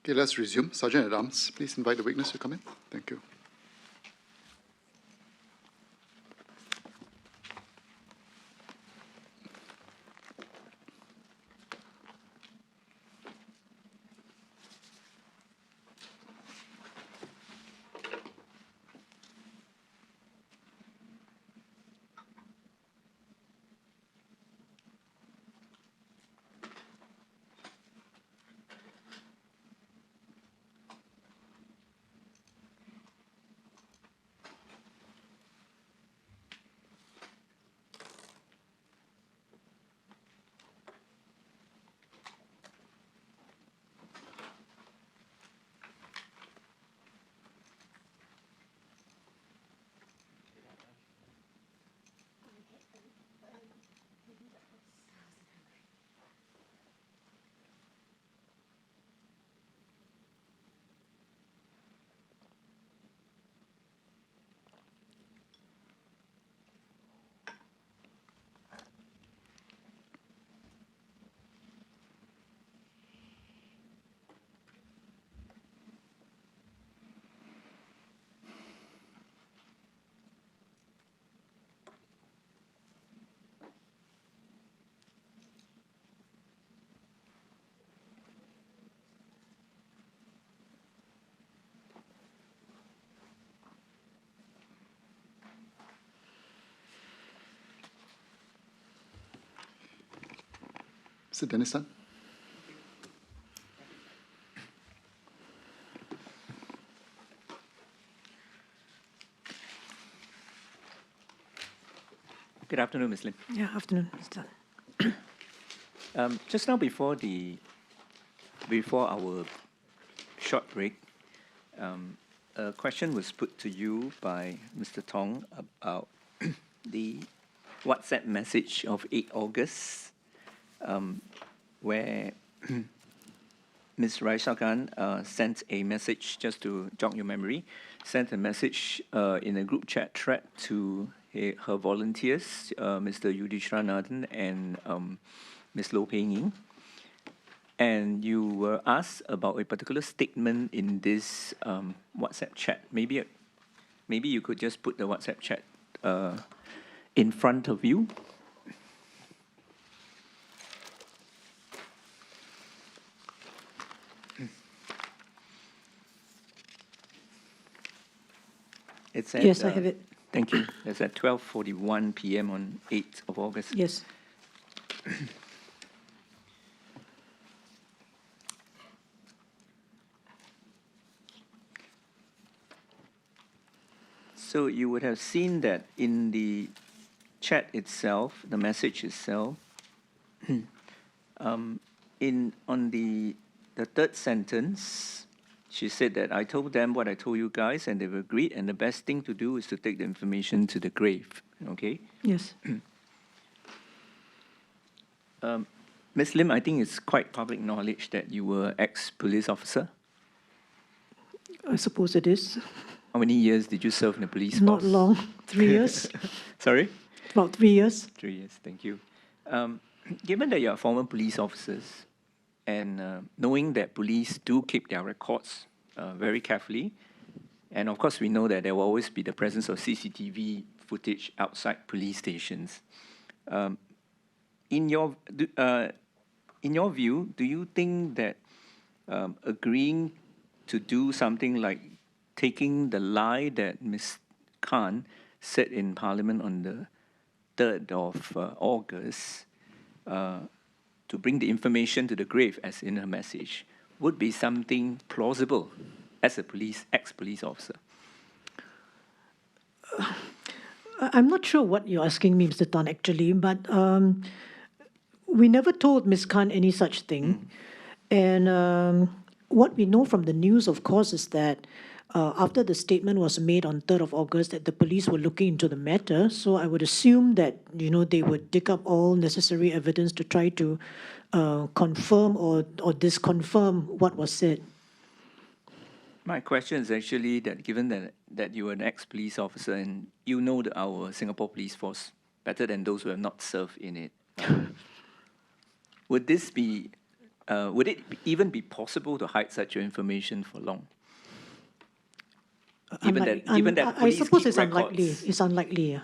Okay, let's resume. Sergeant at Arms, please invite the witness to come in. Thank you. Mr. Dennis Tan. Good afternoon, Ms. Lim. Yeah, afternoon, Mr. Just now before our short break, a question was put to you by Mr. Tong about the WhatsApp message of 8 August, where Ms. Raisha Khan sent a message, just to jog your memory, sent a message in a group chat thread to her volunteers, Mr. Yudhishthra Nathan and Ms. Loh Pei Ying. And you were asked about a particular statement in this WhatsApp chat. Maybe you could just put the WhatsApp chat in front of you. It's at, Yes, I have it. Thank you. It's at 12:41 p.m. on 8th of August. Yes. So you would have seen that in the chat itself, the message itself, on the third sentence, she said that I told them what I told you guys, and they've agreed, and the best thing to do is to take the information to the grave. Okay? Yes. Ms. Lim, I think it's quite public knowledge that you were ex-police officer. I suppose it is. How many years did you serve in the police force? Not long. 3 years. Sorry? About 3 years. 3 years, thank you. Given that you're former police officers, and knowing that police do keep their records very carefully, and of course we know that there will always be the presence of CCTV footage outside police stations. In your view, do you think that agreeing to do something like taking the lie that Ms. Khan said in Parliament on the 3rd of August to bring the information to the grave, as in her message, would be something plausible as a ex-police officer? I'm not sure what you're asking me, Mr. Tan, actually, but we never told Ms. Khan any such thing. And what we know from the news, of course, is that after the statement was made on 3rd of August, that the police were looking into the matter. So I would assume that, they would dig up all necessary evidence to try to confirm or disconfirm what was said. My question is actually that given that you were an ex-police officer and you know our Singapore police force better than those who have not served in it, would this be would it even be possible to hide such information for long? Given that I police suppose keep it's unlikely. records. It's unlikely, yeah.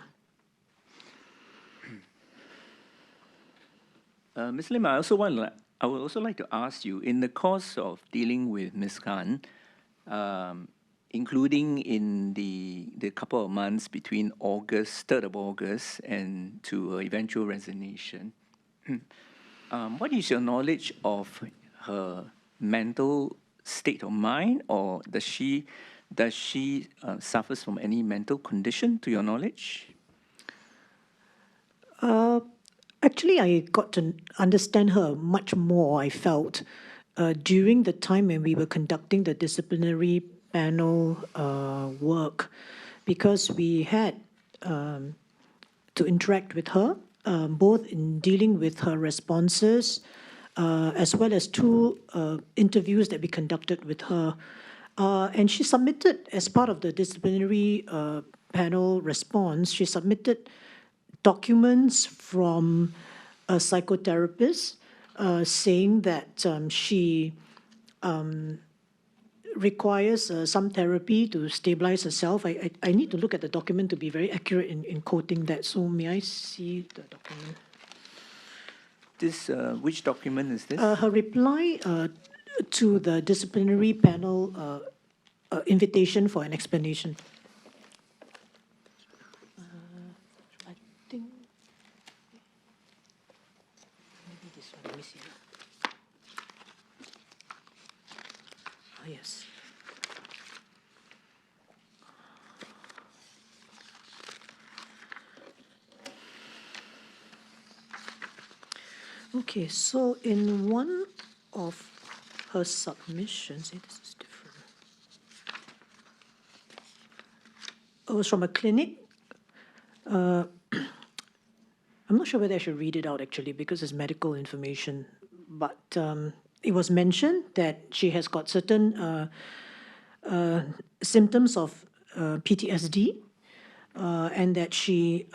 Ms. Lim, I would also like to ask you, in the course of dealing with Ms. Khan, including in the couple of months between August, 3rd of August, and to her eventual resignation, what is your knowledge of her mental state of mind, or does she suffers from any mental condition, to your knowledge? Actually, I got to understand her much more, I felt, during the time when we were conducting the disciplinary panel work, because we had to interact with her, both in dealing with her responses, as well as two interviews that we conducted with her. And she submitted, as part of the disciplinary panel response, she submitted documents from a psychotherapist saying that she requires some therapy to stabilize herself. I need to look at the document to be very accurate in quoting that. So may I see the document? This which document is this? Her reply to the disciplinary panel invitation for an explanation. I think maybe this one. Let me see. Ah, yes. Okay, so in one of her submissions, this is different. It was from a clinic. I'm not sure whether I should read it out actually because it's medical information, but it was mentioned that she has got certain symptoms of PTSD and that she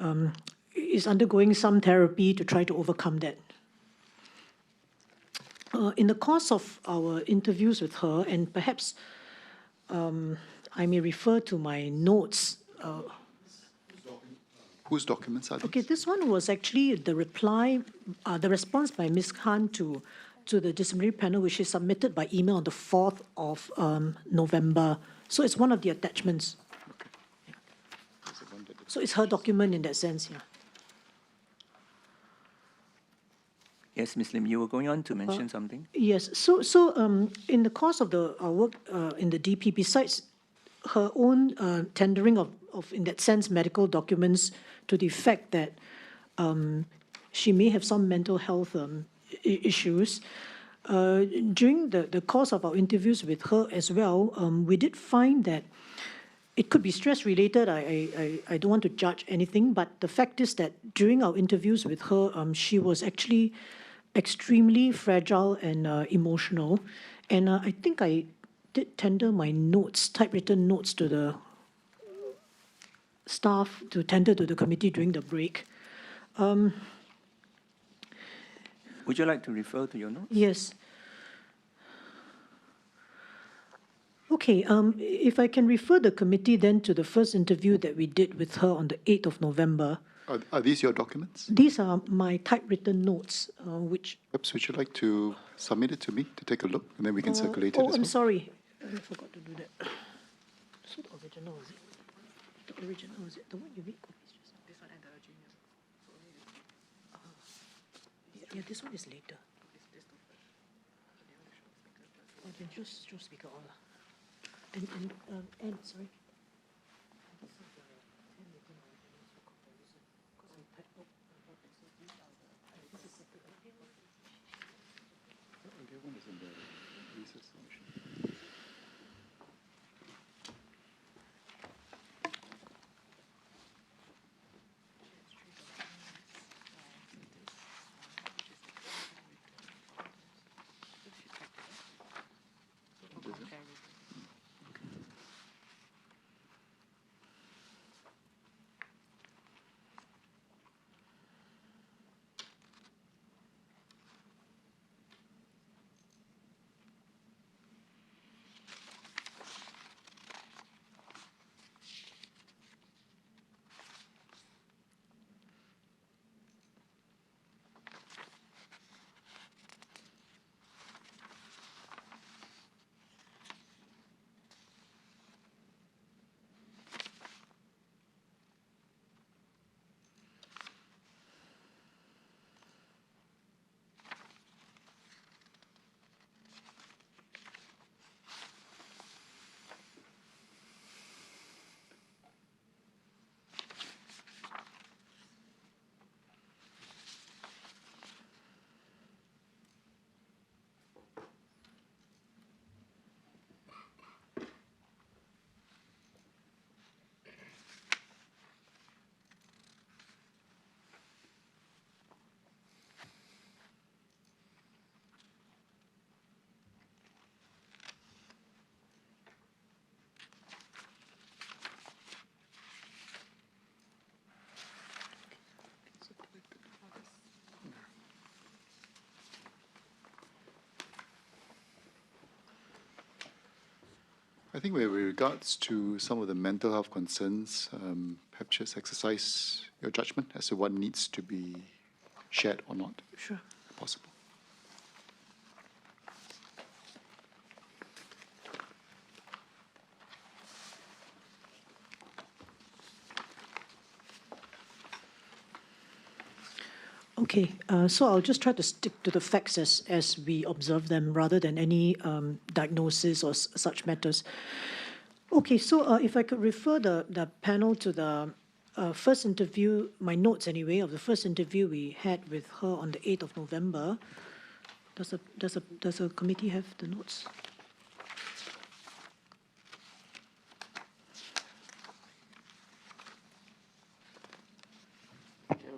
is undergoing some therapy to try to overcome that. In the course of our interviews with her, and perhaps I may refer to my notes. Whose documents are these? Okay, this one was actually the reply, the response by Ms. Khan to the disciplinary panel, which is submitted by email on the 4th of November. So it's one of the attachments. Okay. So it's her document in that sense, yeah. Yes, Ms. Lim, you were going on to mention something? Yes, so in the course of our work in the DP, besides her own tendering of, in that sense, medical documents to the effect that she may have some mental health issues, during the course of our interviews with her as well, we did find that it could be stress-related. I don't want to judge anything, but the fact is that during our interviews with her, she was actually extremely fragile and emotional. And I think I did tender my notes, typewritten notes to the staff to tender to the committee during the break. Would you like to refer to your notes? Yes. Okay, if I can refer the committee then to the first interview that we did with her on the 8th of November. Are these your documents? These are my typewritten notes, which... Perhaps would you like to submit it to me to take a look, and then we can circulate it as well? I'm sorry. I forgot to do that. So the original, is it? The original, is it? The one you made copies just now? This one and the original. Yeah, this one is later. Oh, then just show speaker all. And sorry. I think with regards to some of the mental health concerns, perhaps just exercise your judgment as to what needs to be shared or not Sure. possible. Okay, so I'll just try to stick to the facts as we observe them rather than any diagnosis or such matters. Okay, so if I could refer the panel to the first interview, my notes anyway, of the first interview we had with her on the 8th of November. Does a committee have the notes?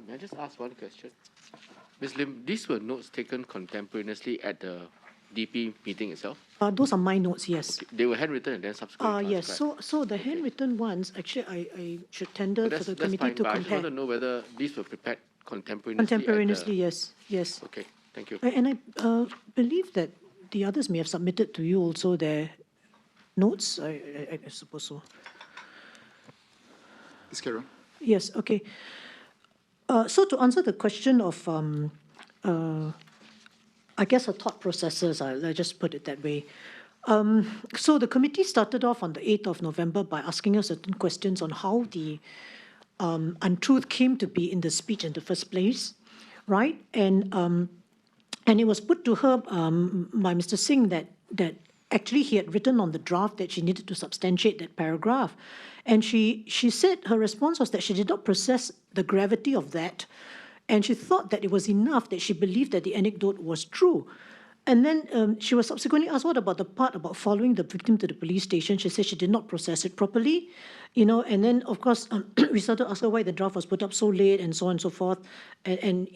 May I just ask one question? Ms. Lim, these were notes taken contemporaneously at the DP meeting itself? Those are my notes, yes. Okay. They were handwritten and then subsequently Yes, transcribed. so the handwritten ones, actually, I should tender But for the that's committee fine, to but I just want compare. to know whether these were prepared contemporaneously. Contemporaneously, yes, yes. Okay, thank you. And I believe that the others may have submitted to you also their notes, I suppose so. Ms. Karen? Yes, okay. So to answer the question of, I guess, her thought processes, let's just put it that way. So the committee started off on the 8th of November by asking us certain questions on how the untruth came to be in the speech in the first place, right? And it was put to her by Mr. Singh that actually he had written on the draft that she needed to substantiate that paragraph. And she said her response was that she did not process the gravity of that. And she thought that it was enough that she believed that the anecdote was true. And then she was subsequently asked, what about the part about following the victim to the police station? She said she did not process it properly, and then, of course, we started to ask her why the draft was put up so late and so on and so forth. And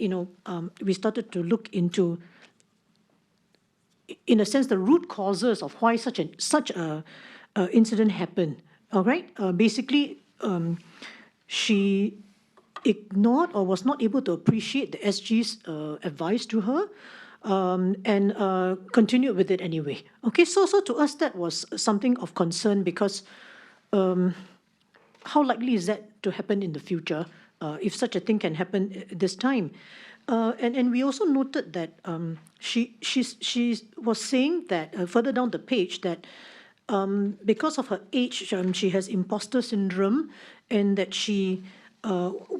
we started to look into, in a sense, the root causes of why such a incident happened, all right? Basically, she ignored or was not able to appreciate the SG's advice to her, and continued with it anyway. Okay, so to us that was something of concern because how likely is that to happen in the future if such a thing can happen this time? And we also noted that she was saying that further down the page that because of her age, she has imposter syndrome, and that she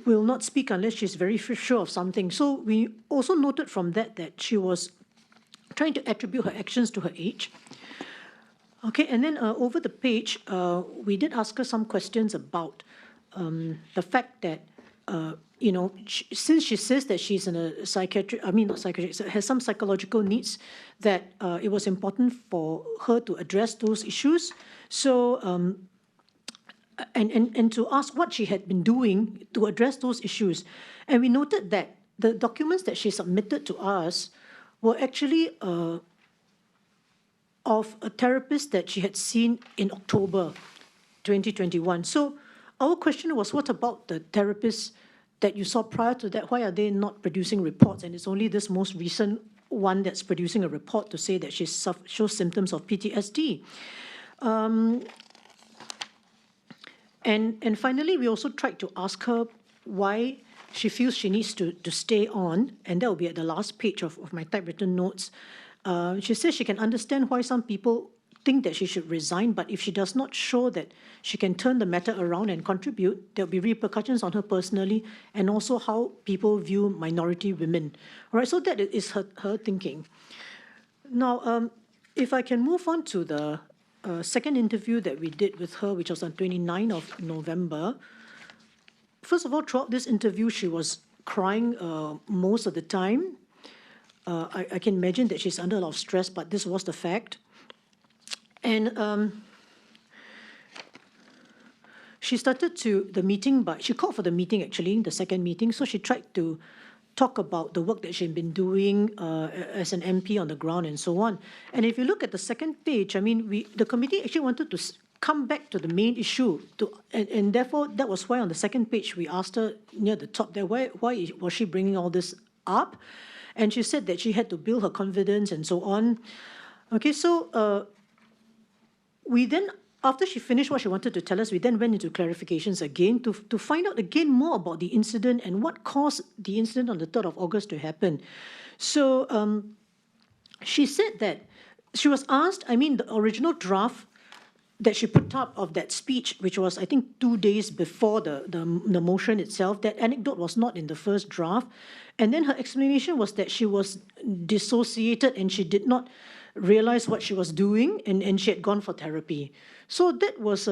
will not speak unless she's very sure of something. So we also noted from that she was trying to attribute her actions to her age. Okay, and then over the page, we did ask her some questions about the fact that, since she says that she's in a has some psychological needs, that it was important for her to address those issues. So, and to ask what she had been doing to address those issues. And we noted that the documents that she submitted to us were actually of a therapist that she had seen in October 2021. So our question was, what about the therapists that you saw prior to that? Why are they not producing reports? And it's only this most recent one that's producing a report to say that she shows symptoms of PTSD. And finally, we also tried to ask her why she feels she needs to stay on, and that will be at the last page of my typewritten notes. She says she can understand why some people think that she should resign, but if she does not show that she can turn the matter around and contribute, there will be repercussions on her personally and also how people view minority women. All right, so that is her thinking. Now, if I can move on to the second interview that we did with her, which was on 29th of November. First of all, throughout this interview, she was crying most of the time. I can imagine that she's under a lot of stress, but this was the fact. And she started the meeting, but she called for the meeting actually, the second meeting. So she tried to talk about the work that she'd been doing as an MP on the ground and so on. And if you look at the second page, I mean, the committee actually wanted to come back to the main issue, and therefore that was why on the second page we asked her near the top there, why was she bringing all this up? And she said that she had to build her confidence and so on. Okay, so we then after she finished what she wanted to tell us, we then went into clarifications again to find out again more about the incident and what caused the incident on the 3rd of August to happen. So she said that she was asked, the original draft that she put up of that speech, which was, I think, 2 days before the motion itself, that anecdote was not in the first draft. And then her explanation was that she was dissociated and she did not realize what she was doing, and she had gone for therapy. So that was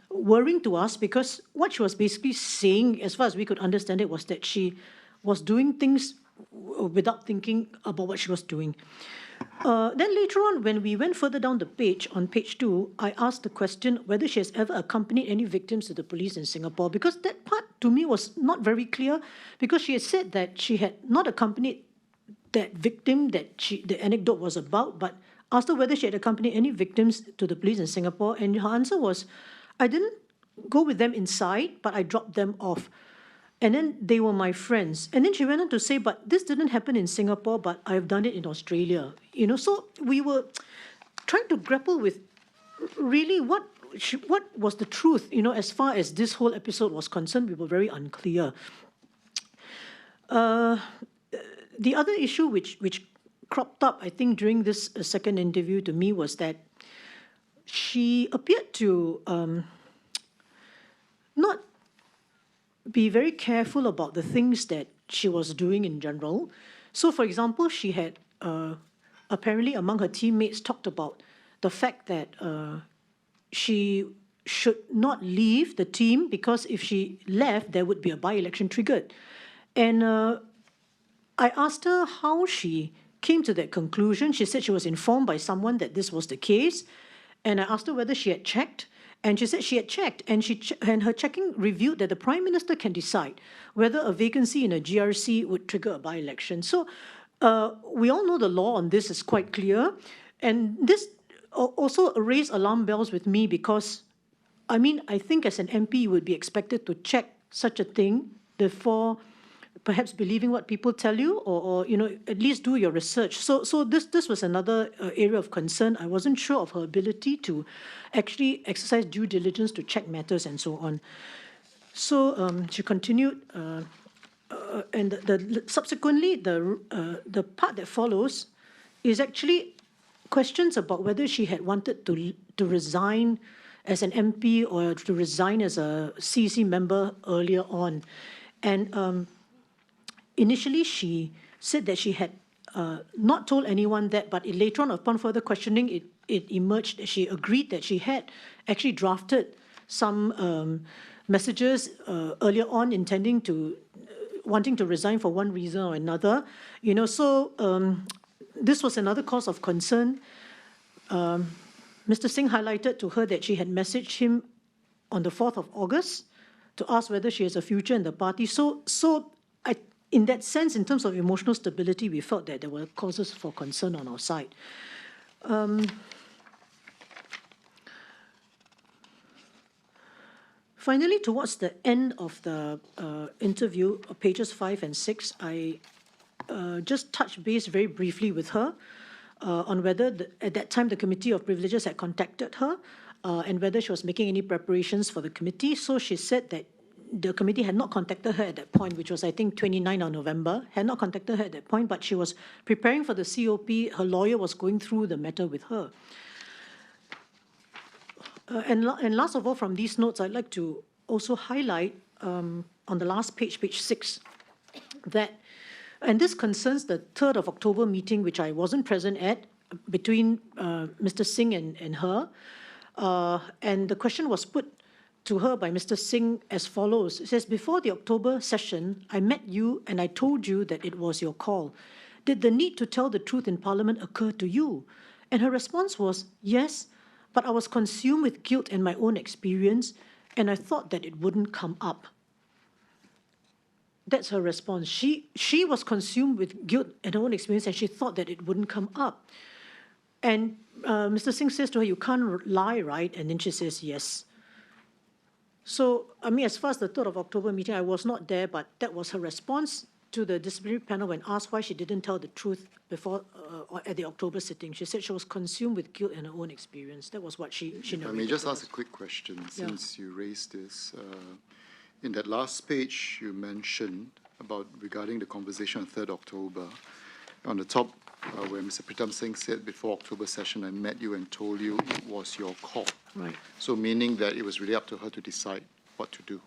worrying to us, because what she was basically saying, as far as we could understand it, was that she was doing things without thinking about what she was doing. Then later on, when we went further down the page, on page 2, I asked the question whether she has ever accompanied any victims to the police in Singapore, because that part to me was not very clear, because she had said that she had not accompanied that victim that the anecdote was about, but asked her whether she had accompanied any victims to the police in Singapore, and her answer was, I didn't go with them inside, but I dropped them off. And then they were my friends. And then she went on to say, but this didn't happen in Singapore, but I've done it in Australia. So we were trying to grapple with really what was the truth, as far as this whole episode was concerned. We were very unclear. The other issue which cropped up, I think, during this second interview to me was that she appeared to not be very careful about the things that she was doing in general. So, for example, she had apparently among her teammates talked about the fact that she should not leave the team, because if she left, there would be a by-election triggered. And I asked her how she came to that conclusion. She said she was informed by someone that this was the case. And I asked her whether she had checked. And she said she had checked, and her checking revealed that the Prime Minister can decide whether a vacancy in a GRC would trigger a by-election. So we all know the law on this is quite clear. And this also raised alarm bells with me, because, I think as an MP, you would be expected to check such a thing before perhaps believing what people tell you, or at least do your research. So this was another area of concern. I wasn't sure of her ability to actually exercise due diligence to check matters and so on. So she continued, and subsequently the part that follows is actually questions about whether she had wanted to resign as an MP or to resign as a CEC member earlier on. And initially, she said that she had not told anyone that, but later on, upon further questioning, it emerged that she agreed that she had actually drafted some messages earlier on, wanting to resign for one reason or another. So this was another cause of concern. Mr. Singh highlighted to her that she had messaged him on the 4th of August to ask whether she has a future in the party. So in that sense, in terms of emotional stability, we felt that there were causes for concern on our side. Finally, towards the end of the interview, pages 5 and 6, I just touched base very briefly with her on whether, at that time, the Committee of Privileges had contacted her and whether she was making any preparations for the committee. So she said that the committee had not contacted her at that point, which was, I think, 29 of November, had not contacted her at that point, but she was preparing for the COP. Her lawyer was going through the matter with her. And last of all, from these notes, I'd like to also highlight on the last page, page 6, that, and this concerns the 3rd of October meeting, which I wasn't present at, between Mr. Singh and her. And the question was put to her by Mr. Singh as follows. It says, before the October session, I met you and I told you that it was your call. Did the need to tell the truth in Parliament occur to you? And her response was, yes, but I was consumed with guilt and my own experience, and I thought that it wouldn't come up. That's her response. She was consumed with guilt and her own experience, and she thought that it wouldn't come up. And Mr. Singh says to her, you can't lie, right? And then she says, yes. So, as far as the 3rd of October meeting, I was not there, but that was her response. to the disciplinary panel when asked why she didn't tell the truth before at the October sitting. She said she was consumed with guilt and her own experience. That was what she narrated. I may just to ask us. a quick question since you raised this. In that last page, you mentioned about regarding the conversation on 3rd October. On the top, where Mr. Pritam Singh said before October session, I met you and told you it was your call. Right. So meaning that it was really up to her to decide what to do.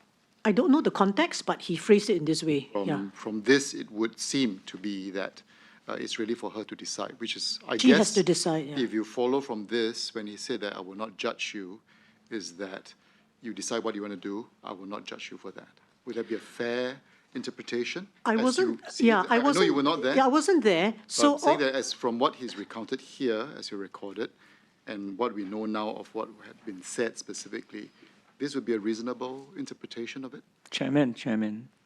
I don't know the context, but he phrased it in this way. From this, it would seem to be that it's really for her to decide, which is, I She guess, has to decide, yeah. if you follow from this, when he said that I will not judge you, is that you decide what you want to do, I will not judge you for that. Would that be a fair interpretation? I as wasn't, you see yeah, it? I wasn't. know you were not there. Yeah, I wasn't there. So, But saying that as from what he's recounted here, as you recorded, and what we know now of what had been said specifically, this would be a reasonable interpretation of it? Chairman,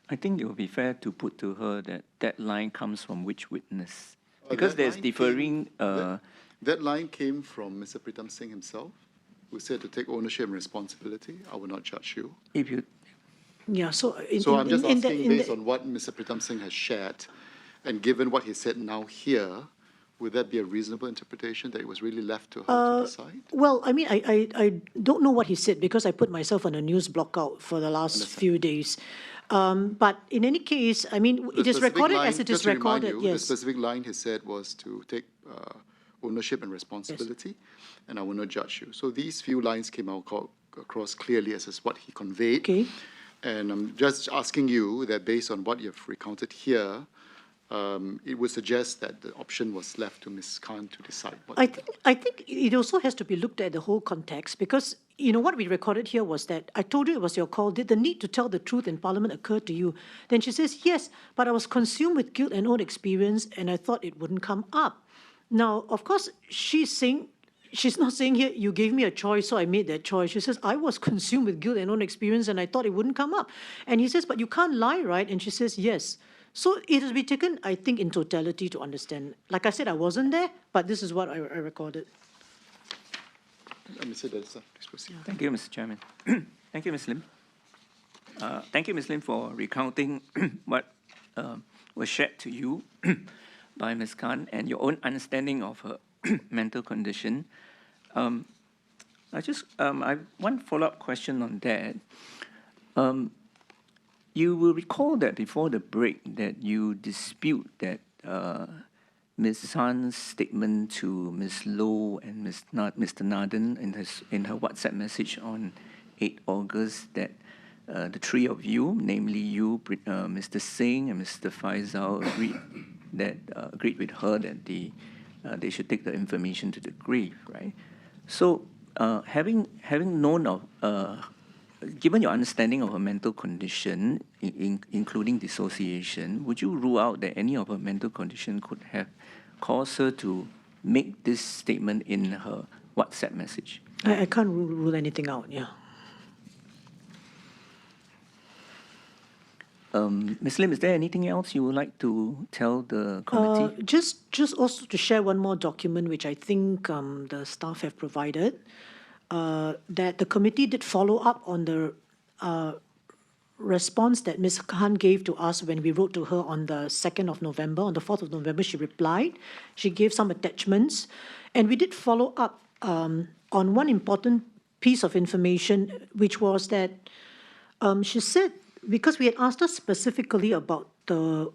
I think it would be fair to put to her that that line comes from which witness? Because That there's line differing, that line came from Mr. Pritam Singh himself, who said to take ownership and responsibility. I will not judge you. if you, yeah, so So I'm just asking, in based on what Mr. Pritam Singh has shared, and given what he said now here, would that be a reasonable interpretation that it was really left to her to decide? Well, I mean, I don't know what he said because I put myself on a news blockout for the last few days. But in any case, I mean, it The is specific recorded line, as it just is to remind recorded, you, yes. The specific line he said was to take ownership and responsibility, and I will not judge you. So these few lines came out across clearly as is what he conveyed. Okay. And I'm just asking you that based on what you've recounted here, it would suggest that the option was left to Ms. Khan to decide what to do. I think it also has to be looked at the whole context because, you know, what we recorded here was that I told you it was your call. Did the need to tell the truth in Parliament occur to you? Then she says, yes, but I was consumed with guilt and own experience and I thought it wouldn't come up. Now, of course, she's not saying here, you gave me a choice, so I made that choice. She says, I was consumed with guilt and own experience and I thought it wouldn't come up. And he says, but you can't lie, right? And she says, yes. So it has been taken, I think, in totality to understand. Like I said, I wasn't there, but this is what I recorded. Mr. Delsa, please proceed. thank you, Mr. Chairman. Thank you, Ms. Lim. Thank you, Ms. Lim, for recounting what was shared to you by Ms. Khan and your own understanding of her mental condition. I have one follow-up question on that. You will recall that before the break that you dispute that Ms. Khan's statement to Ms. Low and Mr. Naden in her WhatsApp message on 8 August that the three of you, namely you, Mr. Singh and Mr. Faisal, agreed with her that they should take the information to the grave, right? So, having known of, given your understanding of her mental condition, including dissociation, would you rule out that any of her mental condition could have caused her to make this statement in her WhatsApp message? I can't rule anything out, yeah. Ms. Lim, is there anything else you would like to tell the committee? Just also to share one more document, which I think the staff have provided, that the committee did follow up on the response that Ms. Khan gave to us when we wrote to her on the 2nd of November. On the 4th of November, she replied. She gave some attachments. And we did follow up on one important piece of information, which was that she said, because we had asked her specifically about the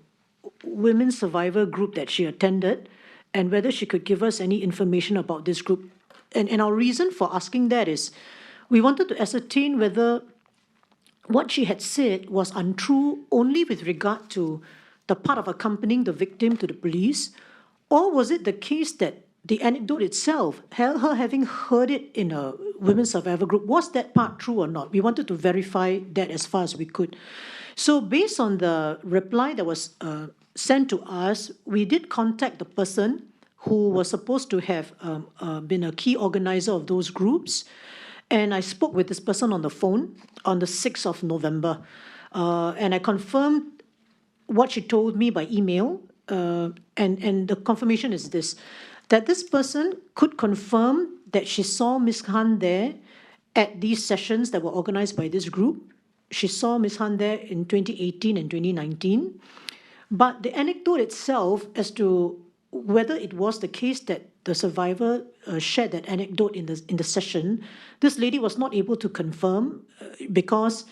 women survivor group that she attended and whether she could give us any information about this group. And our reason for asking that is we wanted to ascertain whether what she had said was untrue only with regard to the part of accompanying the victim to the police, or was it the case that the anecdote itself, her having heard it in a women's survivor group, was that part true or not? We wanted to verify that as far as we could. So based on the reply that was sent to us, we did contact the person who was supposed to have been a key organizer of those groups. And I spoke with this person on the phone on the 6th of November. And I confirmed what she told me by email. And the confirmation is this, that this person could confirm that she saw Ms. Khan there at these sessions that were organized by this group. She saw Ms. Khan there in 2018 and 2019. But the anecdote itself as to whether it was the case that the survivor shared that anecdote in the session, this lady was not able to confirm because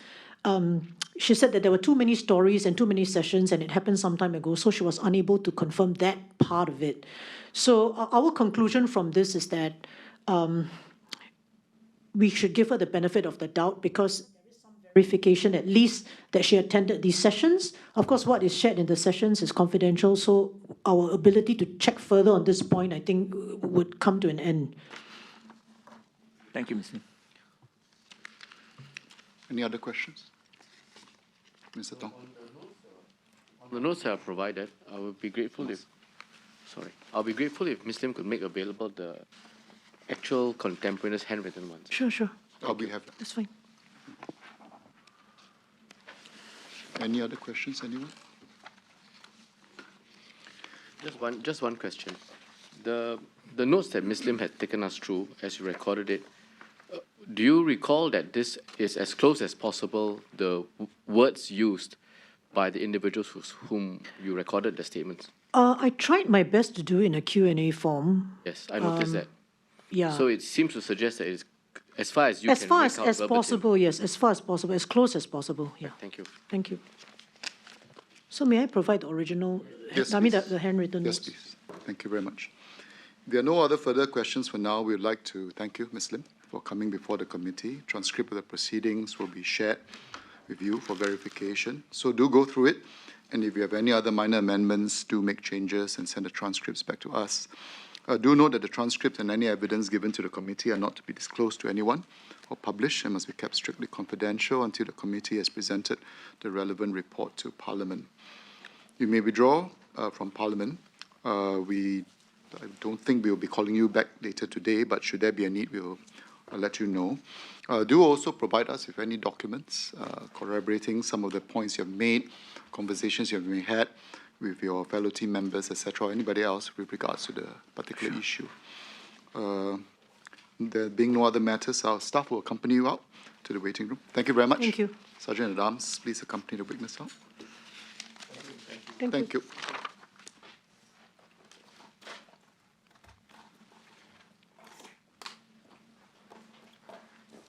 she said that there were too many stories and too many sessions and it happened some time ago, so she was unable to confirm that part of it. So our conclusion from this is that we should give her the benefit of the doubt because verification at least that she attended these sessions. Of course, what is shared in the sessions is confidential, so our ability to check further on this point, I think, would come to an end. Thank you, Ms. Lim. Any other questions? Mr. Tong? On the notes that are provided, I would be grateful if, I'll be grateful if Ms. Lim could make available the actual contemporaneous handwritten ones. Sure. We have that. That's fine. Any other questions, anyone? Just one question. The notes that Ms. Lim had taken us through as you recorded it, do you recall that this is as close as possible the words used by the individuals whom you recorded the statements? I tried my best to do it in a Q&A form. Yes, I noticed that. Yeah. So it seems to suggest that it's as far as you as can far make as, out as verbatim. possible, yes, as far as possible, as close as possible. Yeah. Thank you. Thank you. So may I provide the original? Yes, I mean please. the handwritten Yes, notes. please. Thank you very much. If there are no other further questions for now, we would like to thank you, Ms. Lim, for coming before the committee. Transcript of the proceedings will be shared with you for verification. So do go through it. And if you have any other minor amendments, do make changes and send the transcripts back to us. Do note that the transcript and any evidence given to the committee are not to be disclosed to anyone or published and must be kept strictly confidential until the committee has presented the relevant report to Parliament. You may withdraw from Parliament. I don't think we'll be calling you back later today, but should there be a need, we'll let you know. Do also provide us with any documents corroborating some of the points you have made, conversations you have had with your fellow team members, etc., or anybody else with regards to the particular issue. There being no other matters, our staff will accompany you out to the waiting room. Thank you very much. Thank you. Sergeant at Arms, please accompany the witness out. Thank you. Thank you.